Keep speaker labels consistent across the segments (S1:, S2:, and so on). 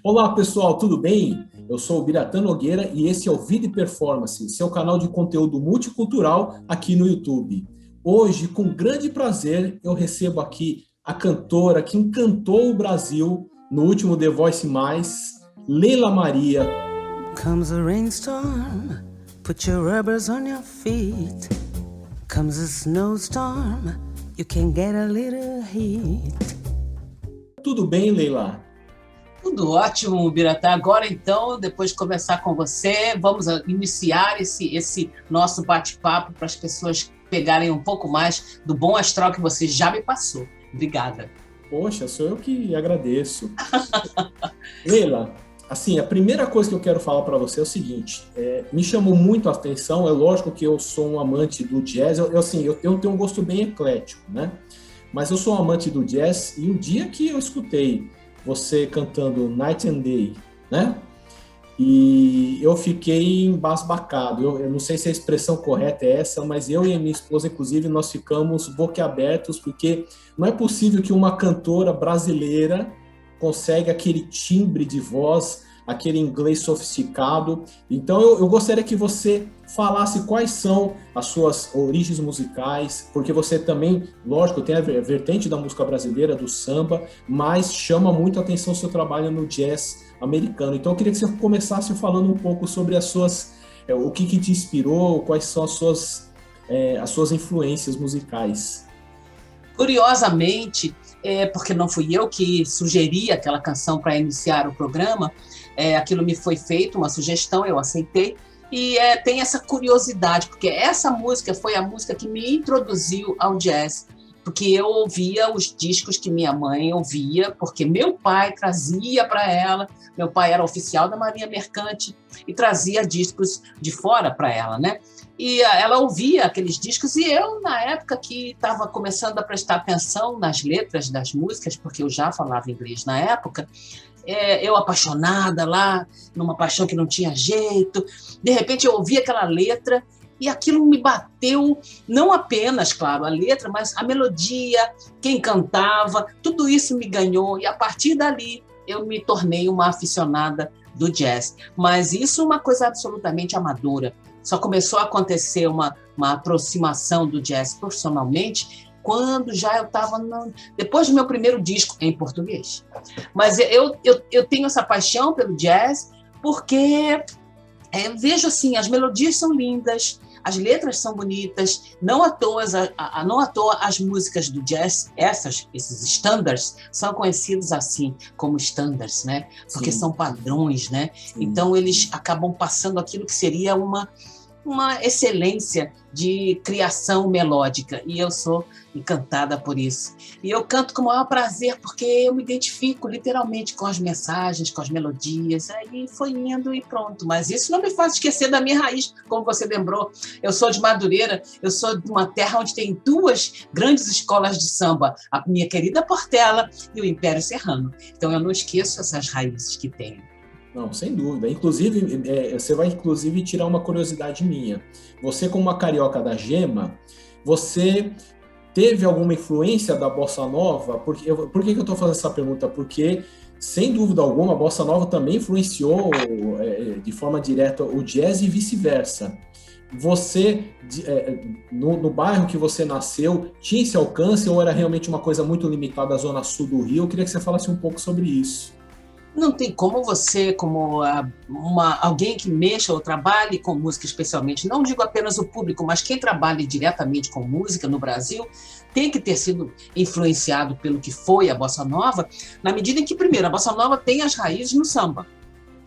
S1: Olá pessoal, tudo bem? Eu sou o Biratã Nogueira e esse é o Vida e Performance, seu canal de conteúdo multicultural aqui no YouTube. Hoje, com grande prazer, eu recebo aqui a cantora que encantou o Brasil no último The Voice Mais, Leila Maria.
S2: Comes a rainstorm, put your rubbers on your feet. Comes a snowstorm, you can get a little heat.
S1: Tudo bem, Leila?
S3: Tudo ótimo, Biratã. Agora, então, depois de conversar com você, vamos iniciar esse nosso bate-papo para as pessoas pegarem um pouco mais do bom astral que você já me passou. Obrigada.
S1: Poxa, sou eu que agradeço. Leila, assim, a primeira coisa que eu quero falar para você é o seguinte, me chamou muito a atenção, é lógico que eu sou um amante do jazz, eu tenho um gosto bem eclético, né? Mas eu sou um amante do jazz e o dia que eu escutei você cantando Night and Day, né? E eu fiquei embasbacado. Eu não sei se a expressão correta é essa, mas eu e a minha esposa, inclusive, nós ficamos boquiabertos, porque não é possível que uma cantora brasileira consiga aquele timbre de voz, aquele inglês sofisticado. Então, eu gostaria que você falasse quais são as suas origens musicais, porque você também, lógico, tem a vertente da música brasileira, do samba, mas chama muito a atenção o seu trabalho no jazz americano. Então, eu queria que você começasse falando um pouco sobre as suas, o que te inspirou, quais são as suas influências musicais.
S3: Curiosamente, porque não fui eu que sugeri aquela canção para iniciar o programa, aquilo me foi feito, uma sugestão, eu aceitei, e tem essa curiosidade, porque essa música foi a música que me introduziu ao jazz, porque eu ouvia os discos que minha mãe ouvia, porque meu pai trazia para ela, meu pai era oficial da Marinha Mercante e trazia discos de fora para ela, né? E ela ouvia aqueles discos e eu, na época que estava começando a prestar atenção nas letras das músicas, porque eu já falava inglês na época, eu apaixonada lá, numa paixão que não tinha jeito, de repente eu ouvi aquela letra e aquilo me bateu, não apenas, claro, a letra, mas a melodia, quem cantava, tudo isso me ganhou e a partir dali eu me tornei uma aficionada do jazz. Mas isso é uma coisa absolutamente amadora. Só começou a acontecer uma aproximação do jazz profissionalmente quando já eu estava depois do meu primeiro disco em português. Mas eu tenho essa paixão pelo jazz porque vejo assim, as melodias são lindas, as letras são bonitas, não à toa as músicas do jazz, esses standards, são conhecidos assim como standards, né? Porque são padrões, né? Sim. Então eles acabam passando aquilo que seria uma excelência de criação melódica, e eu sou encantada por isso. E eu canto com o maior prazer, porque eu me identifico literalmente com as mensagens, com as melodias, aí foi indo e pronto. Mas isso não me faz esquecer da minha raiz, como você lembrou. Eu sou de Madureira, eu sou de uma terra onde tem duas grandes escolas de samba, a minha querida Portela e o Império Serrano. Então eu não esqueço essas raízes que tenho.
S1: Não, sem dúvida. Inclusive, você vai tirar uma curiosidade minha. Você, como uma carioca da Gema, você teve alguma influência da Bossa Nova? Por que eu estou fazendo essa pergunta? Porque, sem dúvida alguma, a Bossa Nova também influenciou de forma direta o jazz e vice-versa. Você, no bairro que você nasceu, tinha esse alcance ou era realmente uma coisa muito limitada à zona sul do Rio? Eu queria que você falasse um pouco sobre isso.
S3: Não tem como você, como alguém que mexa ou trabalhe com música especialmente, não digo apenas o público, mas quem trabalhe diretamente com música no Brasil, tem que ter sido influenciado pelo que foi a Bossa Nova, na medida em que, primeiro, a Bossa Nova tem as raízes no samba.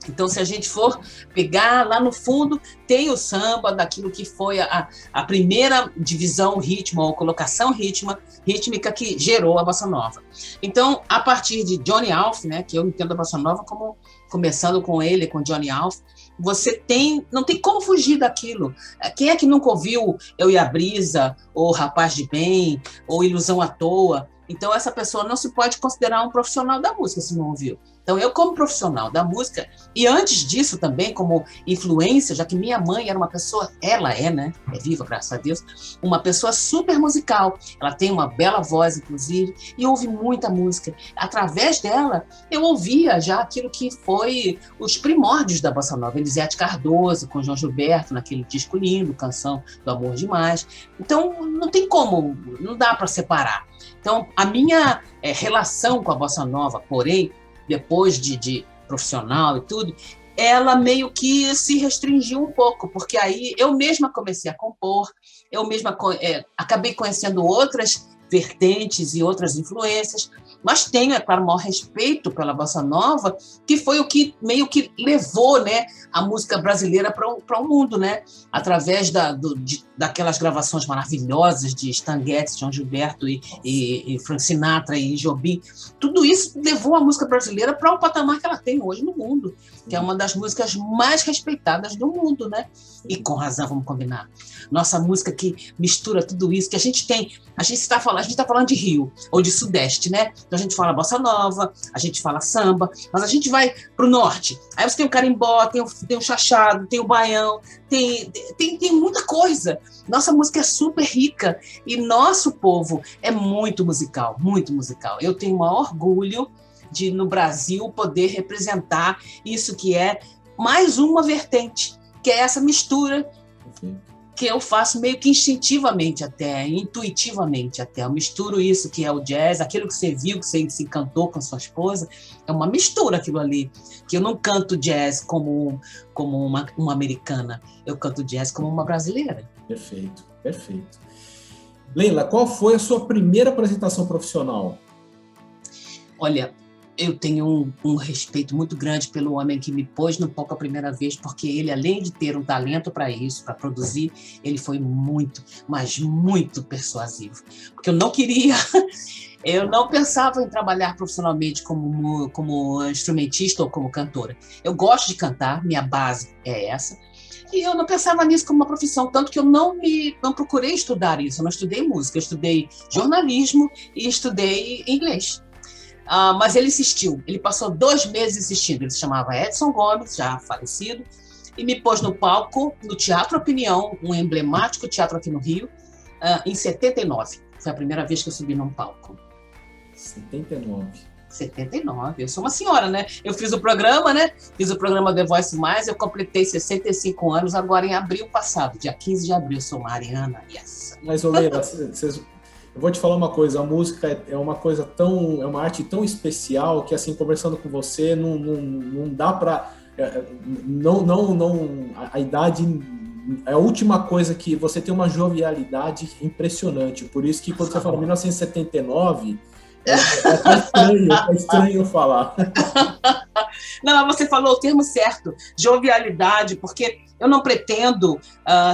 S3: Então, se a gente for pegar lá no fundo, tem o samba daquilo que foi a primeira divisão ritmo ou colocação rítmica que gerou a Bossa Nova. Então, a partir de Johnny Alf, né, que eu entendo a Bossa Nova como começando com ele, com Johnny Alf, não tem como fugir daquilo. Quem é que nunca ouviu Eu e a Brisa, ou Rapaz de Bem, ou Ilusão à Toa? Então, essa pessoa não se pode considerar um profissional da música, se não ouviu. Então, eu como profissional da música, e antes disso também, como influência, já que minha mãe era uma pessoa, ela é, né? É viva, graças a Deus, uma pessoa super musical. Ela tem uma bela voz, inclusive, e ouve muita música. Através dela, eu ouvia já aquilo que foi os primórdios da Bossa Nova. Elisete Cardoso, com João Gilberto, naquele disco lindo, Canção do Amor Demais. Então, não tem como, não dá para separar. Então, a minha relação com a Bossa Nova, porém, depois de profissional e tudo, ela meio que se restringiu um pouco, porque aí eu mesma comecei a compor, eu mesma acabei conhecendo outras vertentes e outras influências, mas tenho, é claro, o maior respeito pela Bossa Nova, que foi o que meio que levou, né, a música brasileira para o mundo, né, através daquelas gravações maravilhosas de Stan Getz, João Gilberto e Frank Sinatra e Jobim. Tudo isso levou a música brasileira para o patamar que ela tem hoje no mundo, que é uma das músicas mais respeitadas do mundo, né? E com razão, vamos combinar. Nossa música que mistura tudo isso, que a gente está falando de Rio, ou de Sudeste, né? Então a gente fala Bossa Nova, a gente fala samba, mas a gente vai para o Norte. Aí você tem o carimbó, tem o chachado, tem o baião, tem muita coisa. Nossa música é super rica e nosso povo é muito musical, muito musical. Eu tenho o maior orgulho de, no Brasil, poder representar isso que é mais uma vertente, que é essa mistura que eu faço meio que instintivamente até, intuitivamente até. Eu misturo isso que é o jazz, aquilo que você viu, que você se encantou com sua esposa, é uma mistura aquilo ali, que eu não canto jazz como uma americana, eu canto jazz como uma brasileira.
S1: Perfeito, perfeito. Leila, qual foi a sua primeira apresentação profissional?
S3: Olha, eu tenho um respeito muito grande pelo homem que me pôs no palco a primeira vez, porque ele, além de ter um talento para isso, para produzir, ele foi muito, mas muito persuasivo. Porque eu não queria, eu não pensava em trabalhar profissionalmente como instrumentista ou como cantora. Eu gosto de cantar, minha base é essa, e eu não pensava nisso como uma profissão, tanto que eu não procurei estudar isso, eu não estudei música, eu estudei jornalismo e estudei inglês. Mas ele insistiu, ele passou 2 meses insistindo, ele se chamava Edson Gomes, já falecido, e me pôs no palco, no Teatro Opinião, um emblemático teatro aqui no Rio, em 79. Foi a primeira vez que eu subi num palco. 79. Eu sou uma senhora, né? Eu fiz o programa, né? Fiz o programa The Voice Mais, eu completei 65 anos agora em abril passado, dia 15 de abril, sou Mariana, yes.
S1: Mas, Leila, eu vou te falar uma coisa, a música é uma coisa é uma arte tão especial que, assim, conversando com você, não dá para, a idade é a última coisa, que você tem uma jovialidade impressionante, por isso que quando você fala 1979, é estranho falar.
S3: Não, você falou o termo certo, jovialidade, porque eu não pretendo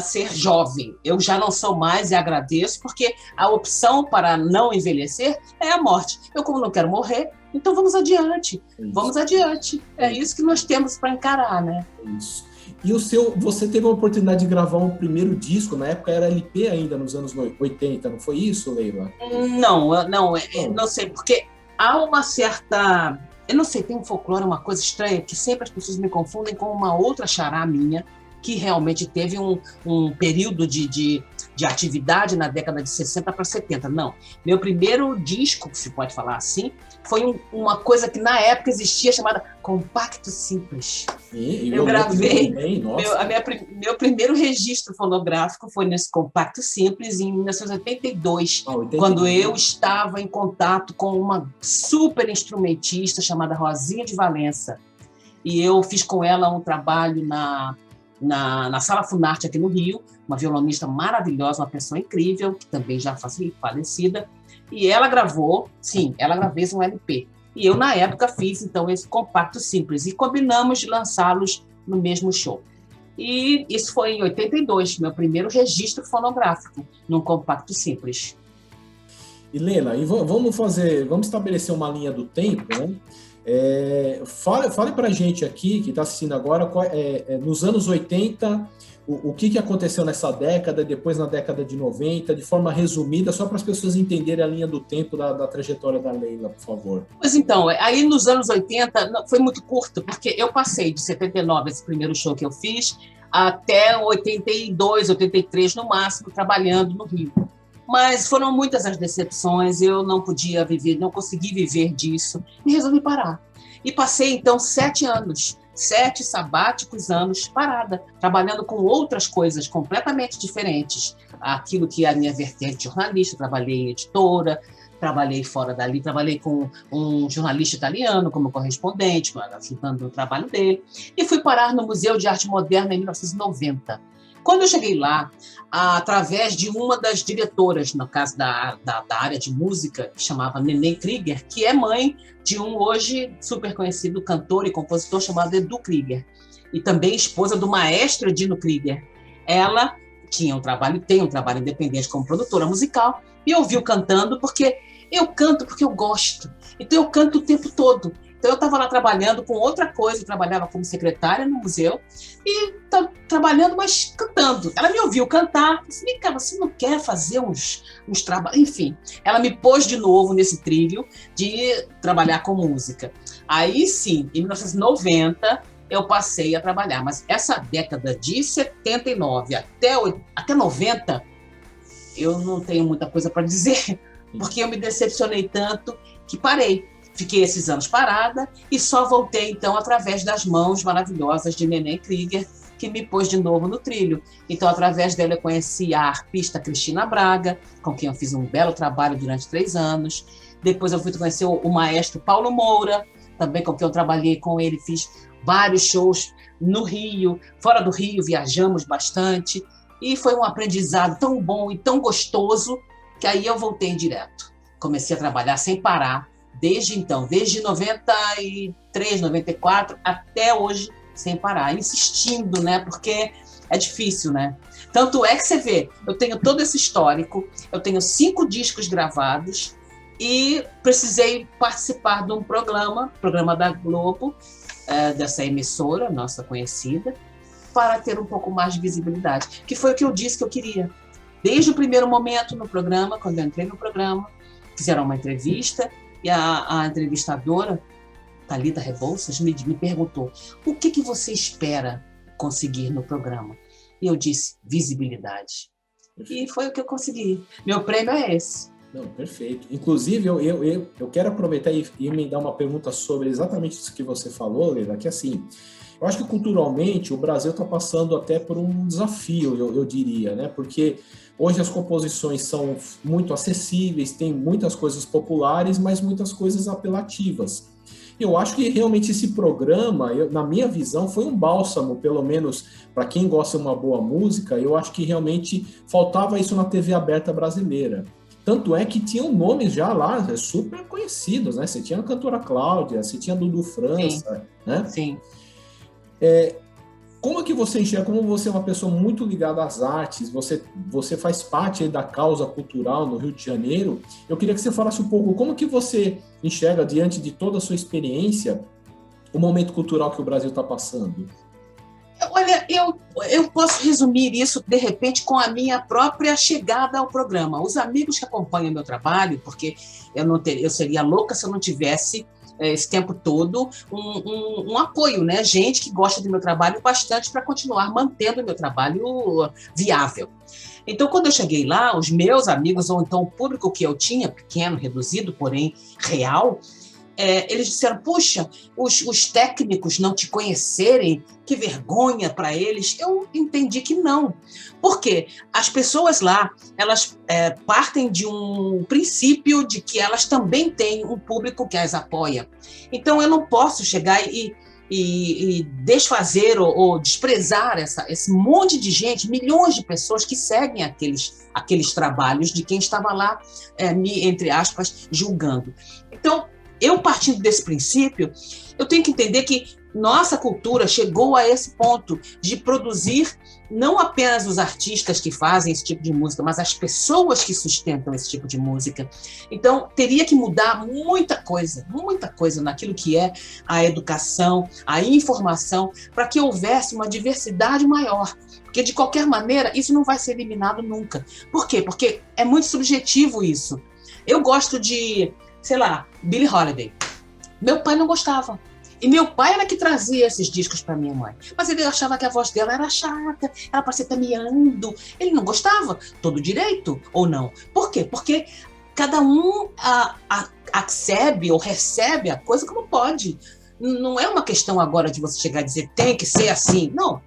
S3: ser jovem. Eu já não sou mais e agradeço, porque a opção para não envelhecer é a morte. Eu, como não quero morrer, então vamos adiante. Vamos adiante. É isso que nós temos para encarar, né?
S1: Isso. E você teve a oportunidade de gravar um primeiro disco, na época era LP ainda, nos anos 80, não foi isso, Leila?
S3: Não sei, porque há uma certa... Eu não sei, tem um folclore, uma coisa estranha, que sempre as pessoas me confundem com uma outra xará minha, que realmente teve um período de atividade na década de 60 para 70. Não, meu primeiro disco, se pode falar assim, foi uma coisa que na época existia, chamada Compacto Simples. Eu gravei, meu primeiro registro fonográfico foi nesse Compacto Simples em 1982, quando eu estava em contato com uma super instrumentista chamada Rosinha de Valença, e eu fiz com ela um trabalho na Sala Funarte aqui no Rio, uma violonista maravilhosa, uma pessoa incrível, que também já falecida, e ela gravou um LP. E eu, na época, fiz, então, esse Compacto Simples, e combinamos de lançá-los no mesmo show. E isso foi em 82, meu primeiro registro fonográfico, num Compacto Simples.
S1: E, Leila, vamos estabelecer uma linha do tempo, né? Fale para a gente aqui, que está assistindo agora, nos anos 80, o que aconteceu nessa década, depois na década de 90, de forma resumida, só para as pessoas entenderem a linha do tempo da trajetória da Leila, por favor.
S3: Mas então, aí nos anos 80 foi muito curto, porque eu passei de 79, esse primeiro show que eu fiz, até 82, 83 no máximo, trabalhando no Rio. Mas foram muitas as decepções, eu não podia viver, não consegui viver disso, e resolvi parar. E passei, então, 7 anos, 7 sabáticos anos parada, trabalhando com outras coisas completamente diferentes. Aquilo que é a minha vertente jornalista, trabalhei em editora, trabalhei fora dali, trabalhei com um jornalista italiano como correspondente, ajudando no trabalho dele, e fui parar no Museu de Arte Moderna em 1990. Quando eu cheguei lá, através de uma das diretoras, no caso da área de música, que chamava Neném Krieger, que é mãe de um hoje super conhecido cantor e compositor chamado Edu Krieger, e também esposa do maestro Dino Krieger. Ela tem um trabalho independente como produtora musical, e ouviu cantando, porque eu canto porque eu gosto. Então eu canto o tempo todo. Então eu estava lá trabalhando com outra coisa, eu trabalhava como secretária no museu, e trabalhando, mas cantando. Ela me ouviu cantar, disse, vem cá, você não quer fazer uns trabalhos? Enfim, ela me pôs de novo nesse trilho de trabalhar com música. Aí sim, em 1990, eu passei a trabalhar, mas essa década de 79 até 90, eu não tenho muita coisa para dizer, porque eu me decepcionei tanto que parei. Fiquei esses anos parada e só voltei, então, através das mãos maravilhosas de Neném Krieger, que me pôs de novo no trilho. Então, através dela, eu conheci a arpista Cristina Braga, com quem eu fiz um belo trabalho durante 3 anos. Depois eu fui conhecer o maestro Paulo Moura, também com quem eu trabalhei com ele, fiz vários shows no Rio, fora do Rio, viajamos bastante. E foi um aprendizado tão bom e tão gostoso que aí eu voltei direto. Comecei a trabalhar sem parar, desde então, desde 93, 94, até hoje, sem parar, insistindo, né? Porque é difícil, né? Tanto é que você vê, eu tenho todo esse histórico, eu tenho 5 discos gravados e precisei participar de um programa da Globo, dessa emissora, nossa conhecida, para ter um pouco mais de visibilidade, que foi o que eu disse que eu queria. Desde o primeiro momento no programa, quando eu entrei no programa, fizeram uma entrevista, e a entrevistadora, Thalita Rebouças, me perguntou, o que você espera conseguir no programa? E eu disse, visibilidade. E foi o que eu consegui. Meu prêmio é esse.
S1: Não, perfeito. Inclusive, eu quero aproveitar e emendar uma pergunta sobre exatamente isso que você falou, Leila, que assim, eu acho que culturalmente o Brasil está passando até por um desafio, eu diria, né? Porque hoje as composições são muito acessíveis, tem muitas coisas populares, mas muitas coisas apelativas. Eu acho que realmente esse programa, na minha visão, foi um bálsamo, pelo menos para quem gosta de uma boa música. Eu acho que realmente faltava isso na TV aberta brasileira. Tanto é que tinham nomes já lá super conhecidos, né? Você tinha a cantora Cláudia, você tinha a Dudu França, né?
S3: Sim.
S1: Como é que você enxerga, como você é uma pessoa muito ligada às artes, você faz parte aí da causa cultural no Rio de Janeiro, eu queria que você falasse um pouco como que você enxerga, diante de toda a sua experiência, o momento cultural que o Brasil está passando.
S3: Olha, eu posso resumir isso, de repente, com a minha própria chegada ao programa. Os amigos que acompanham meu trabalho, porque eu seria louca se eu não tivesse esse tempo todo um apoio, né? Gente que gosta do meu trabalho bastante para continuar mantendo o meu trabalho viável. Então, quando eu cheguei lá, os meus amigos, ou então o público que eu tinha, pequeno, reduzido, porém real, eles disseram, puxa, os técnicos não te conhecerem, que vergonha para eles. Eu entendi que não. Por quê? As pessoas lá, elas partem de um princípio de que elas também têm um público que as apoia. Então, eu não posso chegar e desfazer ou desprezar esse monte de gente, milhões de pessoas que seguem aqueles trabalhos de quem estava lá, entre aspas, julgando. Então, eu partindo desse princípio, Eu tenho que entender que nossa cultura chegou a esse ponto de produzir não apenas os artistas que fazem esse tipo de música, mas as pessoas que sustentam esse tipo de música. Então, teria que mudar muita coisa naquilo que é a educação, a informação, para que houvesse uma diversidade maior. Porque, de qualquer maneira, isso não vai ser eliminado nunca. Por quê? Porque é muito subjetivo isso. Eu gosto de, sei lá, Billie Holiday. Meu pai não gostava. E meu pai era que trazia esses discos para minha mãe. Mas ele achava que a voz dela era chata, ela parecia estar miando. Ele não gostava. Todo direito ou não? Por quê? Porque cada um recebe a coisa como pode. Não é uma questão agora de você chegar e dizer tem que ser assim. Não.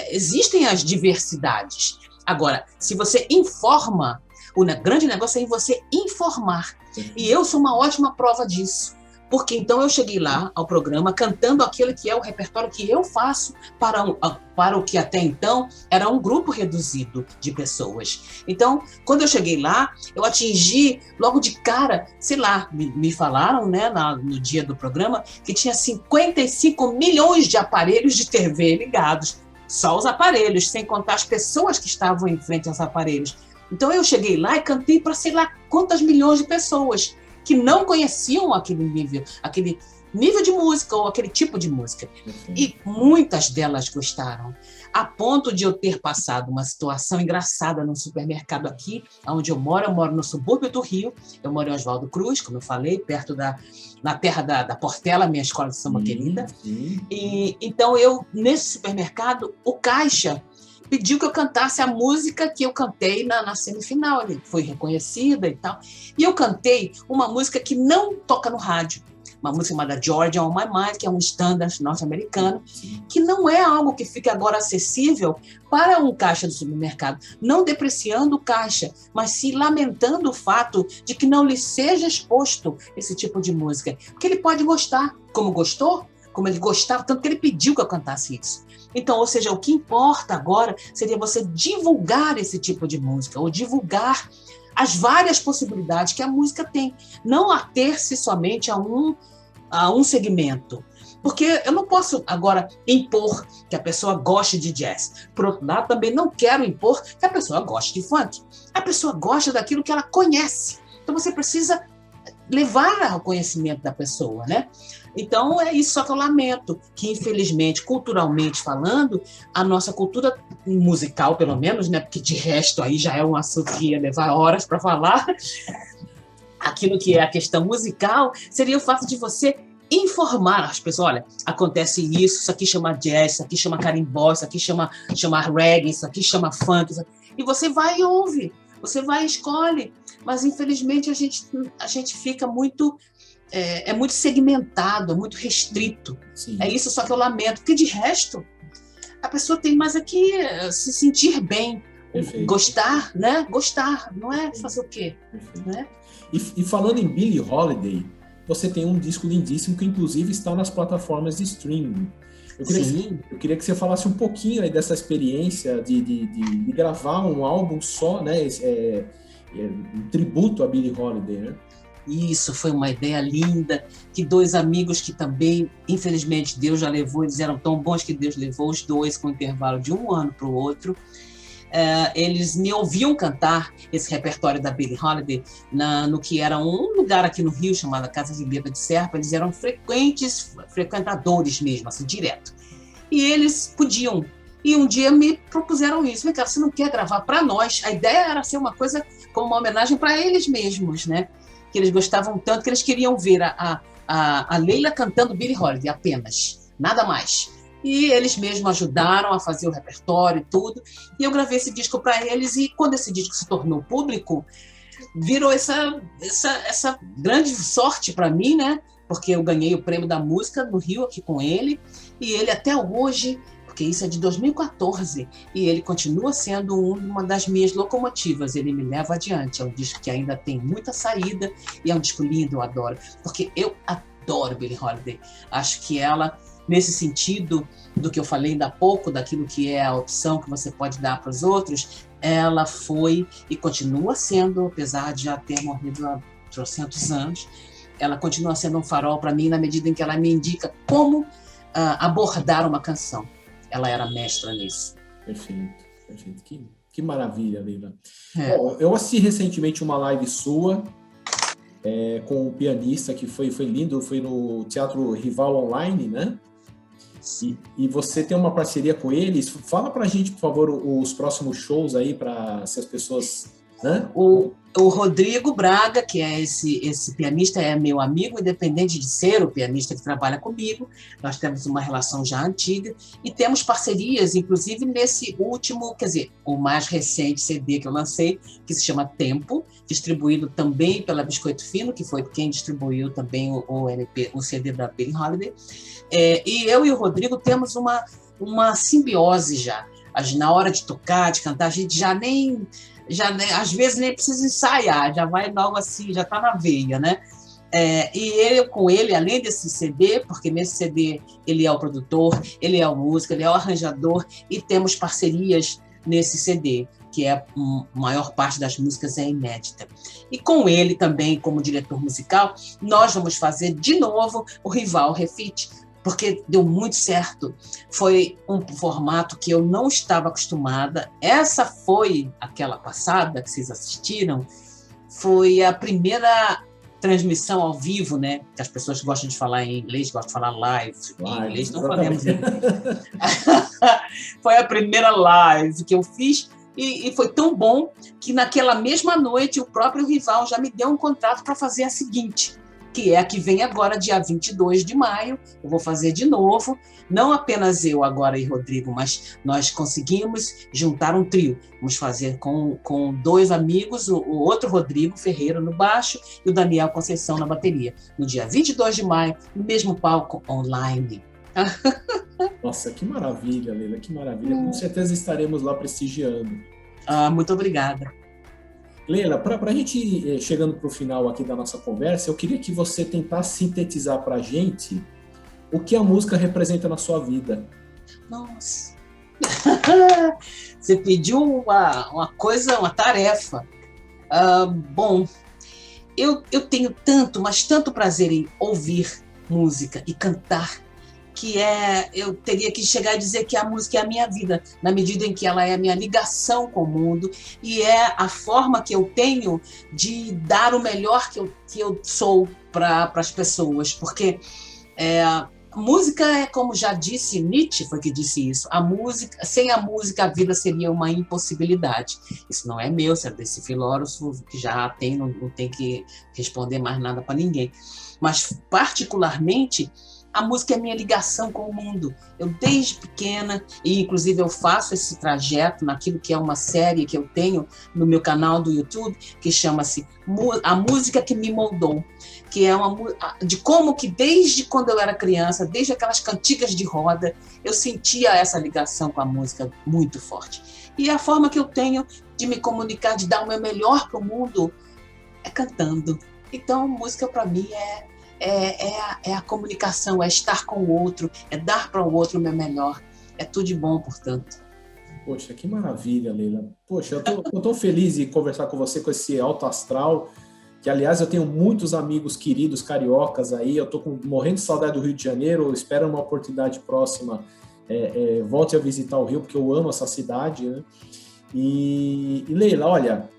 S3: Existem as diversidades. Agora, se você informa, o grande negócio é em você informar. E eu sou uma ótima prova disso. Porque então eu cheguei lá ao programa cantando aquele que é o repertório que eu faço para o que até então era um grupo reduzido de pessoas. Então, quando eu cheguei lá, eu atingi logo de cara, sei lá, me falaram, né, no dia do programa, que tinha 55 milhões de aparelhos de TV ligados. Só os aparelhos, sem contar as pessoas que estavam em frente aos aparelhos. Então eu cheguei lá e cantei para sei lá quantas milhões de pessoas que não conheciam aquele nível de música ou aquele tipo de música. E muitas delas gostaram, a ponto de eu ter passado uma situação engraçada no supermercado aqui, onde eu moro no subúrbio do Rio, eu moro em Oswaldo Cruz, como eu falei, perto na terra da Portela, minha escola de samba querida. E então nesse supermercado, o caixa pediu que eu cantasse a música que eu cantei na semifinal. Ele foi reconhecida e tal. E eu cantei uma música que não toca no rádio. Uma música chamada Georgia on My Mind, que é um standard norte-americano, que não é algo que fica agora acessível para um caixa do supermercado. Não depreciando o caixa, mas se lamentando o fato de que não lhe seja exposto esse tipo de música. Porque ele pode gostar, como gostou, como ele gostava, tanto que ele pediu que eu cantasse isso. Então, ou seja, o que importa agora seria você divulgar esse tipo de música, ou divulgar as várias possibilidades que a música tem, não ater-se somente a um segmento. Porque eu não posso agora impor que a pessoa goste de jazz. Por outro lado, também não quero impor que a pessoa goste de funk. A pessoa gosta daquilo que ela conhece. Então, você precisa levar ao conhecimento da pessoa, né? Então, é isso, só que eu lamento que, infelizmente, culturalmente falando, a nossa cultura musical, pelo menos, né, porque de resto aí já é um assunto que ia levar horas para falar, aquilo que é a questão musical, seria o fato de você informar as pessoas, olha, acontece isso aqui chama jazz, isso aqui chama carimbó, isso aqui chama reggae, isso aqui chama funk, e você vai e ouve, você vai e escolhe, mas infelizmente a gente fica muito... É muito segmentado, é muito restrito. Sim. É isso, só que eu lamento, porque de resto a pessoa tem mais aqui se sentir bem. Perfeito. Gostar, né? Gostar, não é fazer o quê? Né?
S1: E falando em Billie Holiday, você tem um disco lindíssimo que inclusive está nas plataformas de streaming. Eu queria que você falasse um pouquinho aí dessa experiência de gravar um álbum só, né? Um tributo a Billie Holiday, né?
S3: Isso foi uma ideia linda, que dois amigos que também, infelizmente, Deus já levou, eles eram tão bons que Deus levou os dois com um intervalo de um ano para o outro. Eles me ouviam cantar esse repertório da Billie Holiday no que era um lugar aqui no Rio chamado Casa de Beba de Serpa. Eles eram frequentadores mesmo, assim, direto. E eles podiam. E um dia me propuseram isso. Cara, você não quer gravar para nós? A ideia era ser uma coisa como uma homenagem para eles mesmos, né? Que eles gostavam tanto que eles queriam ver a Leila cantando Billie Holiday apenas, nada mais. E eles mesmos ajudaram a fazer o repertório e tudo. E eu gravei esse disco para eles, e quando esse disco se tornou público, virou essa grande sorte para mim, né? Porque eu ganhei o prêmio da música no Rio aqui com ele, e ele até hoje... porque isso é de 2014, e ele continua sendo uma das minhas locomotivas, ele me leva adiante, é um disco que ainda tem muita saída, e é um disco lindo, eu adoro, porque eu adoro Billie Holiday, acho que ela, nesse sentido do que eu falei ainda há pouco, daquilo que é a opção que você pode dar para os outros, ela foi e continua sendo, apesar de já ter morrido há 300 anos, ela continua sendo um farol para mim na medida em que ela me indica como abordar uma canção. Ela era mestra nisso.
S1: Perfeito, perfeito. Que maravilha, Leila. Bom, eu assisti recentemente uma live sua com um pianista que foi lindo, foi no Teatro Rival Online, né? E você tem uma parceria com eles. Fala pra gente, por favor, os próximos shows aí, para se as pessoas... Né?
S3: O Rodrigo Braga, que é esse pianista, é meu amigo, independente de ser o pianista que trabalha comigo. Nós temos uma relação já antiga e temos parcerias, inclusive nesse último, quer dizer, o mais recente CD que eu lancei, que se chama Tempo, distribuído também pela Biscoito Fino, que foi quem distribuiu também o CD da Billie Holiday. E eu e o Rodrigo temos uma simbiose já. Na hora de tocar, de cantar, a gente já às vezes nem precisa ensaiar, já vai logo assim, já está na veia, né? E eu com ele, além desse CD, porque nesse CD ele é o produtor, ele é o músico, ele é o arranjador, e temos parcerias nesse CD, que a maior parte das músicas é inédita. E com ele também, como diretor musical, nós vamos fazer de novo o Rival Refit, porque deu muito certo. Foi um formato que eu não estava acostumada. Essa foi aquela passada que vocês assistiram, foi a primeira transmissão ao vivo, né? Que as pessoas gostam de falar em inglês, gostam de falar live. Em inglês não podemos dizer. Foi a primeira live que eu fiz e foi tão bom que naquela mesma noite o próprio Rival já me deu um contrato para fazer a seguinte, que é a que vem agora, dia 22 de maio, eu vou fazer de novo, não apenas eu agora e Rodrigo, mas nós conseguimos juntar um trio, vamos fazer com 2 amigos, o outro Rodrigo Ferreira no baixo e o Daniel Conceição na bateria, no dia 22 de maio, no mesmo palco online.
S1: Nossa, que maravilha, Leila, que maravilha, com certeza estaremos lá prestigiando.
S3: Muito obrigada.
S1: Leila, para a gente ir chegando para o final aqui da nossa conversa, eu queria que você tentasse sintetizar para a gente o que a música representa na sua vida.
S3: Nossa! Você pediu uma coisa, uma tarefa. Bom, eu tenho tanto, mas tanto prazer em ouvir música e cantar, que eu teria que chegar a dizer que a música é a minha vida, na medida em que ela é a minha ligação com o mundo e é a forma que eu tenho de dar o melhor que eu sou para as pessoas, porque a música é, como já disse Nietzsche, foi que disse isso, sem a música a vida seria uma impossibilidade. Isso não é meu, isso é desse filósofo que já não tem que responder mais nada para ninguém, mas particularmente a música é a minha ligação com o mundo. Eu, desde pequena, e inclusive eu faço esse trajeto naquilo que é uma série que eu tenho no meu canal do YouTube, que chama-se A Música que Me Moldou, que é de como que desde quando eu era criança, desde aquelas cantigas de roda, eu sentia essa ligação com a música muito forte. E a forma que eu tenho de me comunicar, de dar o meu melhor para o mundo, é cantando. Então, música para mim é a comunicação, é estar com o outro, é dar para o outro o meu melhor. É tudo de bom, portanto.
S1: Poxa, que maravilha, Leila. Poxa, eu tô tão feliz de conversar com você com esse alto astral, que, aliás, eu tenho muitos amigos queridos cariocas aí, eu tô morrendo de saudade do Rio de Janeiro, eu espero uma oportunidade próxima, volte a visitar o Rio, porque eu amo essa cidade, né? E Leila, olha...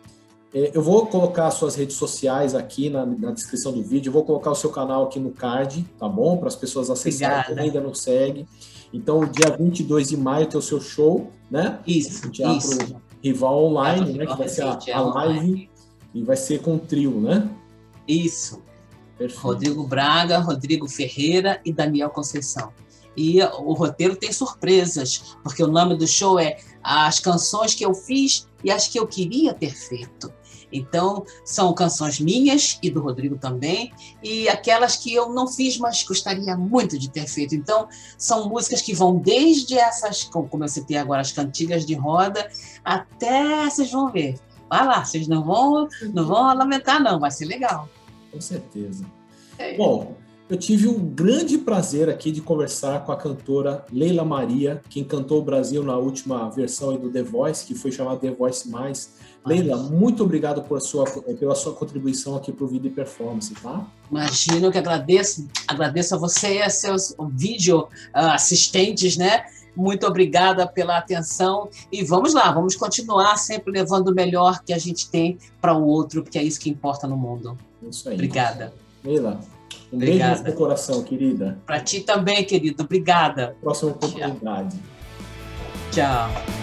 S1: Eu vou colocar as suas redes sociais aqui na descrição do vídeo, eu vou colocar o seu canal aqui no card, tá bom? Para as pessoas acessarem, quem ainda não segue. Então, dia 22 de maio tem o seu show, né?
S3: Isso,
S1: no Teatro Rival Online, né? Que vai ser a live e vai ser com o trio, né?
S3: Isso.
S1: Perfeito.
S3: Rodrigo Braga, Rodrigo Ferreira e Daniel Conceição. E o roteiro tem surpresas, porque o nome do show é As Canções que eu Fiz e As que eu Queria Ter Feito. Então, são canções minhas e do Rodrigo também, e aquelas que eu não fiz, mas gostaria muito de ter feito. Então, são músicas que vão desde essas, como eu citei agora, as cantigas de roda, até, vocês vão ver. Vai lá, vocês não vão lamentar não, vai ser legal.
S1: Com certeza. Bom, Eu tive o grande prazer aqui de conversar com a cantora Leila Maria, que encantou o Brasil na última versão aí do The Voice, que foi chamado The Voice Mais. Leila, muito obrigado pela sua contribuição aqui para o Vida e Performance, tá?
S3: Imagino que agradeço a você e a seus vídeo assistentes, né? Muito obrigada pela atenção e vamos lá, vamos continuar sempre levando o melhor que a gente tem para o outro, porque é isso que importa no mundo.
S1: Isso aí.
S3: Obrigada.
S1: Leila, beijo no seu coração, querida.
S3: Para ti também, querido. Obrigada.
S1: Próxima oportunidade.
S3: Tchau.